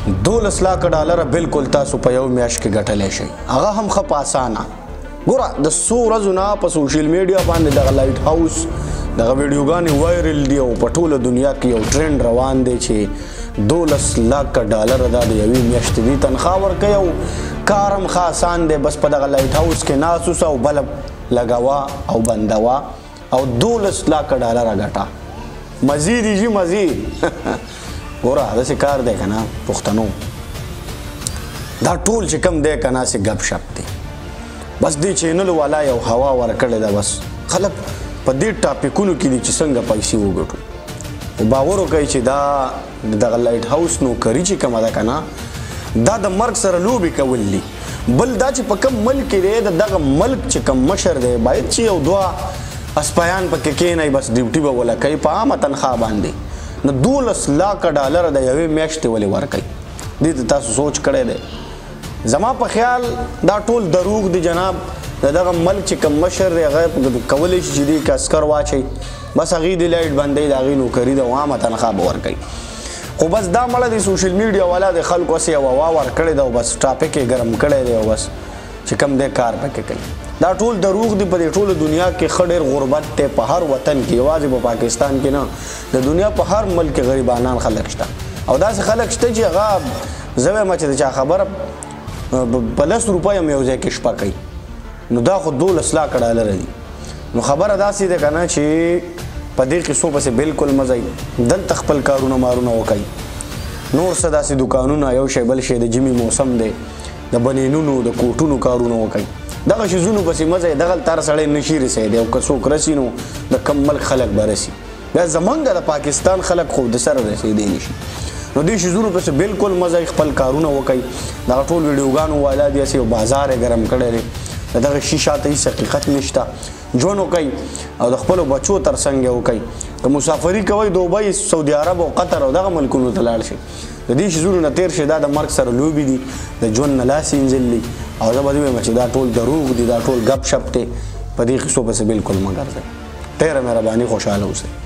$12 लाख بالکل تاسو په یو میاشت کې ګټلی شئ. هغه هم ښه په اسانه. ګوره د څو ورځو نه په سوشل میډیا باندې دغه لایټ هاوس دغه ویډیوګانې وایرل دي او په ټوله دنیا کې یو ټرینډ روان دی چې $12 लाख دا د یوې میاشتې دی تنخواه ورکوي او کار هم ښه اسان دی. بس په دغه لایټ هاوس کې ناست اوسه او بلب لګوه او بندوه او $12 लाख ګټه. مزید جی مزید ګوره داسې کار دی که نه پښتنو دا ټول چې کوم دی که نه هسې ګپ شپ دی. بس دې چینل والا یو هوا ورکړې ده. بس خلک په دې ټاپکونو کې دي چې څنګه پیسې وګټو. خو باور وکړئ چې دا دغه لایټ هاوس نوکري چې کومه ده که نه دا د مرګ سره لوبې کول دي. بل دا چې په کوم ملک کې دی د دغه ملک چې کوم مشر دی باید چې یو دوه اسپایان پکې کېنئ بس ډیوټي به وله کوي په عامه تنخواه باندې. نو $12 लाख د یوې میاشتې ولې ورکوي؟ دې ته تاسو سوچ کړی دی؟ زما په خیال دا ټول دروغ دی جناب. د دغه ملک چې کوم مشر دی هغه کولی شي چې دې کې عسکر واچوي بس هغې دې لایټ بندوي د هغې نوکري ده او عامه تنخواه به ورکوي. خو بس دا مړه د سوشل میډیا والا د خلکو هسې یوه هوا ورکړې ده او بس ټاپک یې ګرم کړی دی او بس چې کوم دی کار پکې کوي. دا ټول دروغ دی. په دې ټوله دنیا کې ښه ډېر غربت دی په هر وطن کې یوازې په پاکستان کې نه د دنیا په هر ملک کې غریبانان خلک شته او داسې خلک شته چې هغه زه وایم چې د چا خبره په $10 هم یو ځای کې شپه کوي. نو دا خو $12 लाख دي. نو خبره داسې ده که نه چې په دې قصو پسې بالکل مه ځئ. دلته خپل کارونه مارونه وکئ. نور څه داسې دوکانونه یو شی بل شی د ژمي موسم دی د بنینونو د کوټونو کارونه وکئ. دغه شیزونو پسې مه ځئ. دغلته هر سړی نشي رسېدی او که څوک رسي نو د کم ملک خلک به رسي. بیا زمونږ د پاکستان خلک خو د سره رسېدی نشي. نو دې شیزونو پسې بالکل مه ځئ. خپل کارونه وکئ. دغه ټول ویډیوګانو والا دي هسې یو بازار یې ګرم کړی دی. د دغه شي شاته هېڅ حقیقت نشته. ژوند وکئ او د خپلو بچو تر څنګ یې وکئ. که مسافري کوئ دوبۍ سعودي عرب او قطر او دغه ملکونو ته لاړ شئ. د دې شیزونو نه تېر شئ. دا د مرګ سره لوبې دي د ژوند نه لاس انځل دي او زه به دې وایم چې دا ټول دروغ دي دا ټول ګپ شپ دی. په دې قصو پسې بالکل مه ګرځئ. ډېره مهرباني خوشحاله اوسئ.